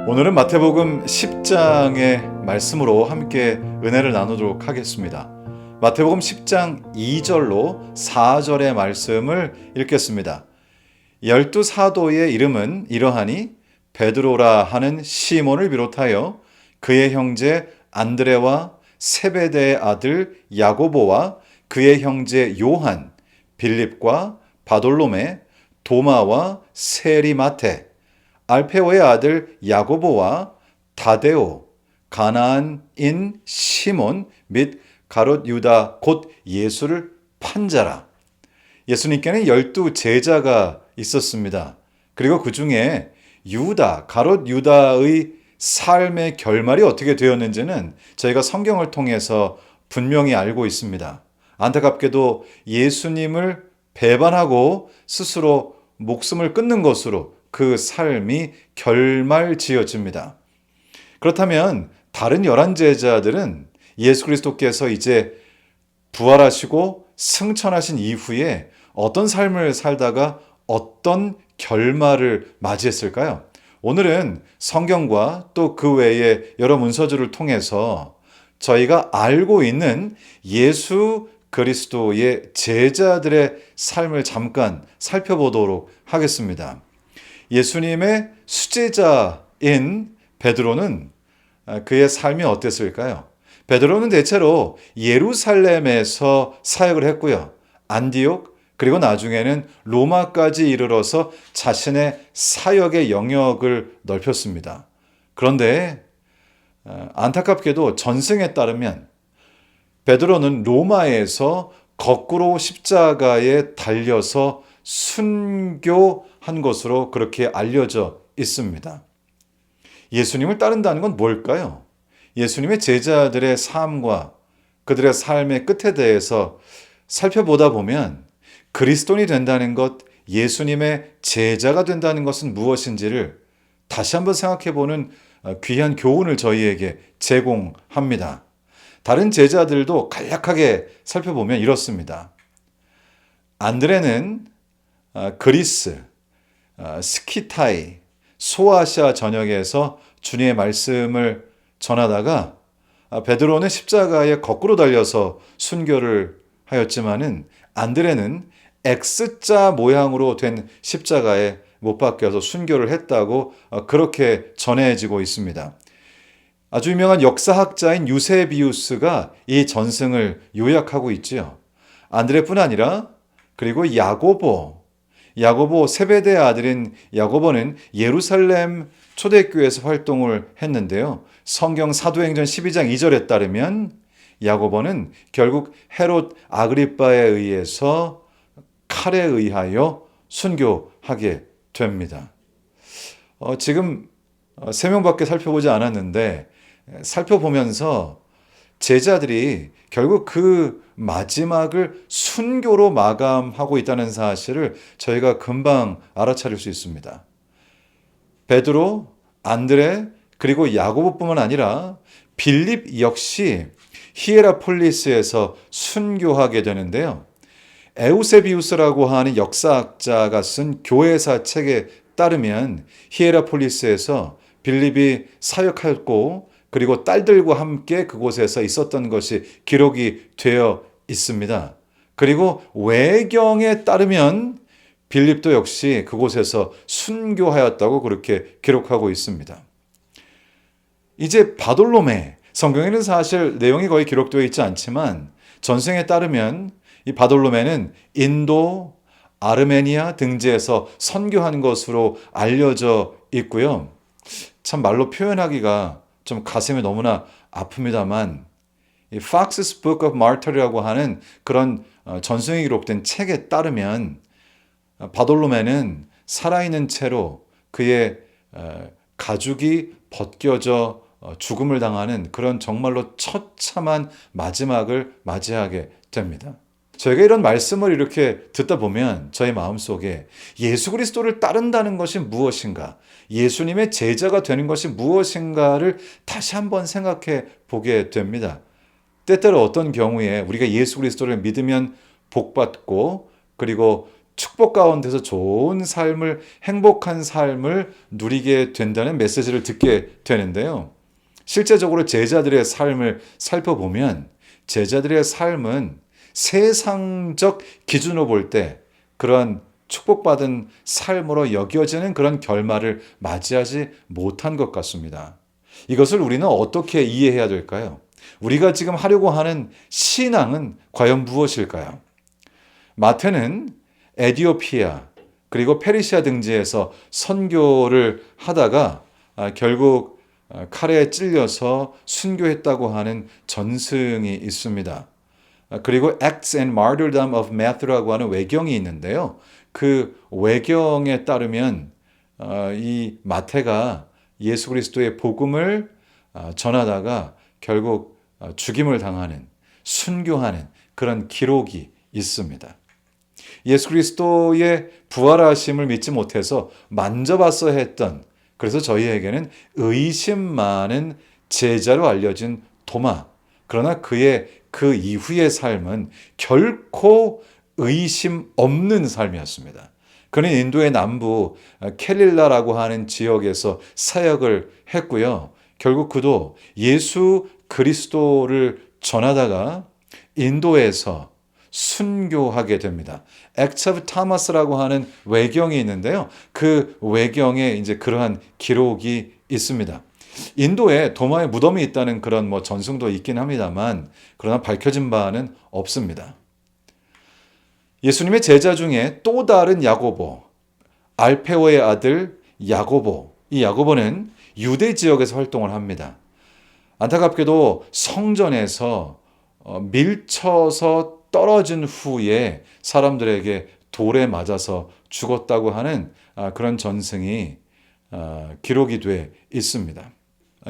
오늘은 마태복음 10장의 말씀으로 함께 은혜를 나누도록 하겠습니다. 마태복음 10장 2절로 4절의 말씀을 읽겠습니다. 12사도의 이름은 이러하니 베드로라 하는 시몬을 비롯하여 그의 형제 안드레와 세베대의 아들 야고보와 그의 형제 요한, 빌립과 바돌로메, 도마와 세리마테, 알페오의 아들 야고보와 다데오, 가나안인 시몬 및 가롯 유다 곧 예수를 판 자라. 예수님께는 12제자가 있었습니다. 그리고 그 중에 유다, 가롯 유다의 삶의 결말이 어떻게 되었는지는 저희가 성경을 통해서 분명히 알고 있습니다. 안타깝게도 예수님을 배반하고 스스로 목숨을 끊는 것으로 그 삶이 결말지어집니다. 그렇다면 다른 11제자들은 예수 그리스도께서 이제 부활하시고 승천하신 이후에 어떤 삶을 살다가 어떤 결말을 맞이했을까요? 오늘은 성경과 또 그 외의 여러 문서들을 통해서 저희가 알고 있는 예수 그리스도의 제자들의 삶을 잠깐 살펴보도록 하겠습니다. 예수님의 수제자인 베드로는 그의 삶이 어땠을까요? 베드로는 대체로 예루살렘에서 사역을 했고요. 안디옥 그리고 나중에는 로마까지 이르러서 자신의 사역의 영역을 넓혔습니다. 그런데 안타깝게도 전승에 따르면 베드로는 로마에서 거꾸로 십자가에 달려서 순교한 것으로 그렇게 알려져 있습니다. 예수님을 따른다는 건 뭘까요? 예수님의 제자들의 삶과 그들의 삶의 끝에 대해서 살펴보다 보면 그리스도인이 된다는 것, 예수님의 제자가 된다는 것은 무엇인지를 다시 한번 생각해보는 귀한 교훈을 저희에게 제공합니다. 다른 제자들도 간략하게 살펴보면 이렇습니다. 안드레는 그리스, 스키타이, 소아시아 전역에서 주님의 말씀을 전하다가 베드로는 십자가에 거꾸로 달려서 순교를 하였지만은 안드레는 X자 모양으로 된 십자가에 못 박혀서 순교를 했다고 그렇게 전해지고 있습니다. 아주 유명한 역사학자인 유세비우스가 이 전승을 요약하고 있지요. 안드레뿐 아니라 그리고 야고보 세베대의 아들인 야고보는 예루살렘 초대교회에서 활동을 했는데요. 성경 사도행전 12장 2절에 따르면 야고보는 결국 헤롯 아그리빠에 의해서 칼에 의하여 순교하게 됩니다. 지금 3명밖에 살펴보지 않았는데 살펴보면서 제자들이 결국 그 마지막을 순교로 마감하고 있다는 사실을 저희가 금방 알아차릴 수 있습니다. 베드로, 안드레, 그리고 야고보뿐만 아니라 빌립 역시 히에라폴리스에서 순교하게 되는데요. 에우세비우스라고 하는 역사학자가 쓴 교회사 책에 따르면 히에라폴리스에서 빌립이 사역하였고 그리고 딸들과 함께 그곳에서 있었던 것이 기록이 되어 있습니다. 그리고 외경에 따르면 빌립도 역시 그곳에서 순교하였다고 그렇게 기록하고 있습니다. 이제 바돌로메, 성경에는 사실 내용이 거의 기록되어 있지 않지만 전승에 따르면 이 바돌로메는 인도, 아르메니아 등지에서 선교한 것으로 알려져 있고요. 참 말로 표현하기가 좀 가슴이 너무나 아픕니다만 이 Fox's Book of Martyr이라고 하는 그런 전승이 기록된 책에 따르면 바돌로메는 살아있는 채로 그의 가죽이 벗겨져 죽음을 당하는 그런 정말로 처참한 마지막을 맞이하게 됩니다. 저희가 이런 말씀을 이렇게 듣다 보면 저희 마음속에 예수 그리스도를 따른다는 것이 무엇인가, 예수님의 제자가 되는 것이 무엇인가를 다시 한번 생각해 보게 됩니다. 때때로 어떤 경우에 우리가 예수 그리스도를 믿으면 복받고 그리고 축복 가운데서 좋은 삶을, 행복한 삶을 누리게 된다는 메시지를 듣게 되는데요. 실제적으로 제자들의 삶을 살펴보면 제자들의 삶은 세상적 기준으로 볼 때 그러한 축복받은 삶으로 여겨지는 그런 결말을 맞이하지 못한 것 같습니다. 이것을 우리는 어떻게 이해해야 될까요? 우리가 지금 하려고 하는 신앙은 과연 무엇일까요? 마태는 에디오피아 그리고 페르시아 등지에서 선교를 하다가 결국 칼에 찔려서 순교했다고 하는 전승이 있습니다. 그리고 Acts and Martyrdom of Matthew라고 하는 외경이 있는데요. 그 외경에 따르면 이 마태가 예수 그리스도의 복음을 전하다가 결국 죽임을 당하는, 순교하는 그런 기록이 있습니다. 예수 그리스도의 부활하심을 믿지 못해서 만져봤어야 했던, 그래서 저희에게는 의심 많은 제자로 알려진 도마. 그러나 그의 그 이후의 삶은 결코 의심 없는 삶이었습니다. 그는 인도의 남부 켈릴라라고 하는 지역에서 사역을 했고요. 결국 그도 예수 그리스도를 전하다가 인도에서 순교하게 됩니다. Acts of Thomas라고 하는 외경이 있는데요. 그 외경에 이제 그러한 기록이 있습니다. 인도에 도마의 무덤이 있다는 그런 전승도 있긴 합니다만 그러나 밝혀진 바는 없습니다. 예수님의 제자 중에 또 다른 야고보, 알페오의 아들 야고보, 이 야고보는 유대 지역에서 활동을 합니다. 안타깝게도 성전에서 밀쳐서 떨어진 후에 사람들에게 돌에 맞아서 죽었다고 하는 그런 전승이 기록이 돼 있습니다.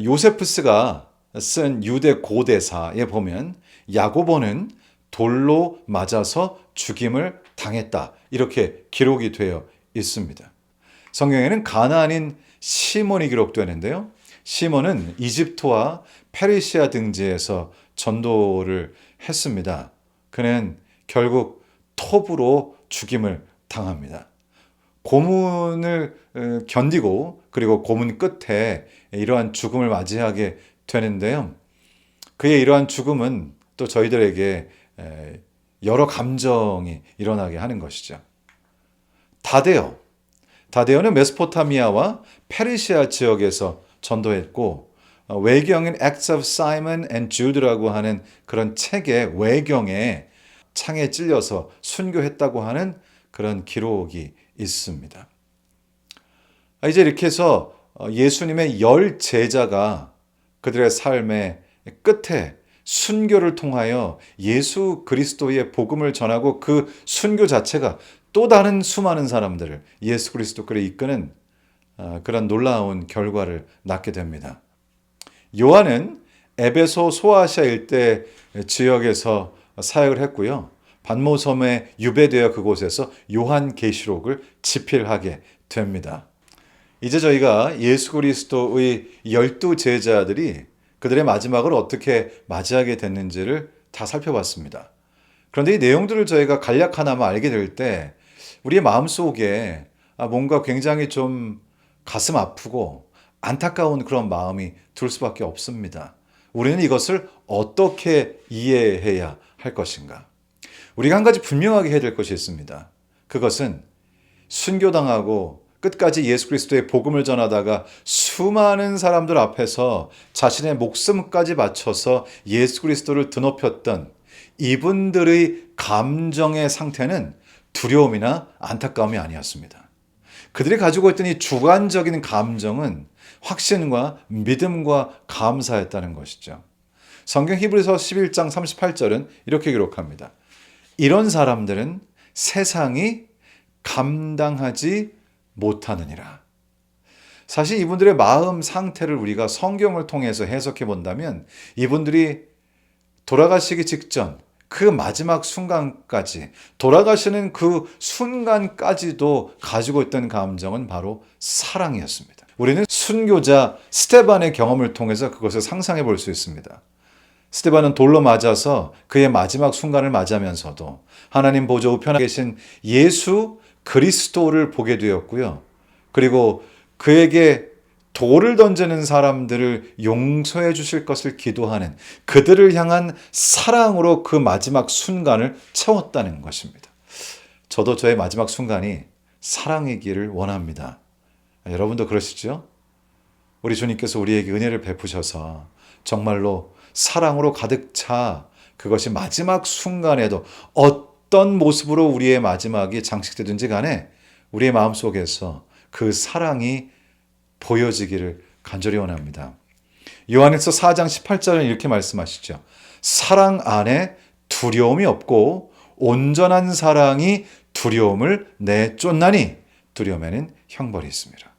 요세프스가 쓴 유대 고대사에 보면 야고보는 돌로 맞아서 죽임을 당했다. 이렇게 기록이 되어 있습니다. 성경에는 가나안인 시몬이 기록되는데요. 시몬은 이집트와 페르시아 등지에서 전도를 했습니다. 그는 결국 톱으로 죽임을 당합니다. 고문을 견디고 그리고 고문 끝에 이러한 죽음을 맞이하게 되는데요. 그의 이러한 죽음은 또 저희들에게 여러 감정이 일어나게 하는 것이죠. 다데오는 메소포타미아와 페르시아 지역에서 전도했고 외경인 Acts of Simon and Jude라고 하는 그런 책의 외경에 창에 찔려서 순교했다고 하는 그런 기록이 있습니다. 이제 이렇게 해서 예수님의 10 제자가 그들의 삶의 끝에 순교를 통하여 예수 그리스도의 복음을 전하고 그 순교 자체가 또 다른 수많은 사람들을 예수 그리스도께로 이끄는 그런 놀라운 결과를 낳게 됩니다. 요한은 에베소 소아시아 일대 지역에서 사역을 했고요. 반모섬에 유배되어 그곳에서 요한계시록을 집필하게 됩니다. 이제 저희가 예수 그리스도의 12 제자들이 그들의 마지막을 어떻게 맞이하게 됐는지를 다 살펴봤습니다. 그런데 이 내용들을 저희가 간략하나마 알게 될 때 우리의 마음속에 뭔가 굉장히 좀 가슴 아프고 안타까운 그런 마음이 들 수밖에 없습니다. 우리는 이것을 어떻게 이해해야 할 것인가? 우리가 한 가지 분명하게 해야 될 것이 있습니다. 그것은 순교당하고 끝까지 예수 그리스도의 복음을 전하다가 수많은 사람들 앞에서 자신의 목숨까지 바쳐서 예수 그리스도를 드높였던 이분들의 감정의 상태는 두려움이나 안타까움이 아니었습니다. 그들이 가지고 있던 이 주관적인 감정은 확신과 믿음과 감사였다는 것이죠. 성경 히브리서 11장 38절은 이렇게 기록합니다. 이런 사람들은 세상이 감당하지 못하느니라. 사실 이분들의 마음 상태를 우리가 성경을 통해서 해석해 본다면 이분들이 돌아가시기 직전 그 마지막 순간까지 돌아가시는 그 순간까지도 가지고 있던 감정은 바로 사랑이었습니다. 우리는 순교자 스테반의 경험을 통해서 그것을 상상해 볼 수 있습니다. 스데반은 돌로 맞아서 그의 마지막 순간을 맞이하면서도 하나님 보좌 우편에 계신 예수 그리스도를 보게 되었고요. 그리고 그에게 돌을 던지는 사람들을 용서해 주실 것을 기도하는 그들을 향한 사랑으로 그 마지막 순간을 채웠다는 것입니다. 저도 저의 마지막 순간이 사랑이기를 원합니다. 여러분도 그러시죠? 우리 주님께서 우리에게 은혜를 베푸셔서 정말로 사랑으로 가득 차 그것이 마지막 순간에도 어떤 모습으로 우리의 마지막이 장식되든지 간에 우리의 마음속에서 그 사랑이 보여지기를 간절히 원합니다. 요한일서 4장 18절은 이렇게 말씀하시죠. 사랑 안에 두려움이 없고 온전한 사랑이 두려움을 내쫓나니 두려움에는 형벌이 있습니다.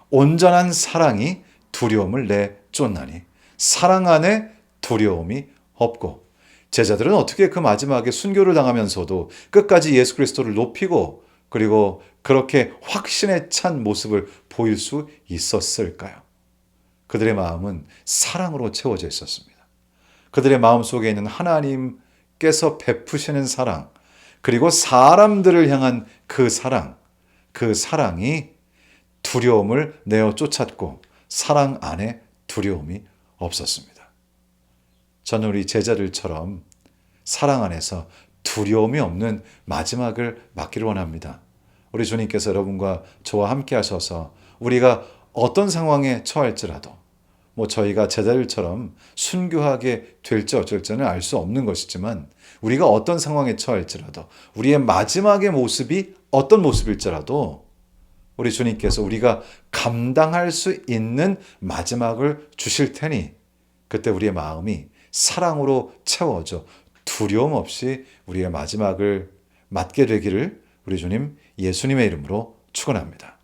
온전한 사랑이 두려움을 내쫓나니 사랑 안에 두려움이 없고 제자들은 어떻게 그 마지막에 순교를 당하면서도 끝까지 예수 그리스도를 높이고 그리고 그렇게 확신에 찬 모습을 보일 수 있었을까요? 그들의 마음은 사랑으로 채워져 있었습니다. 그들의 마음 속에 있는 하나님께서 베푸시는 사랑, 그리고 사람들을 향한 그 사랑이 두려움을 내어 쫓았고 사랑 안에 두려움이 없었습니다. 저는 우리 제자들처럼 사랑 안에서 두려움이 없는 마지막을 맞기를 원합니다. 우리 주님께서 여러분과 저와 함께 하셔서 우리가 어떤 상황에 처할지라도 저희가 제자들처럼 순교하게 될지 어쩔지는 알 수 없는 것이지만 우리가 어떤 상황에 처할지라도 우리의 마지막의 모습이 어떤 모습일지라도 우리 주님께서 우리가 감당할 수 있는 마지막을 주실 테니 그때 우리의 마음이 사랑으로 채워져 두려움 없이 우리의 마지막을 맞게 되기를 우리 주님 예수님의 이름으로 축원합니다.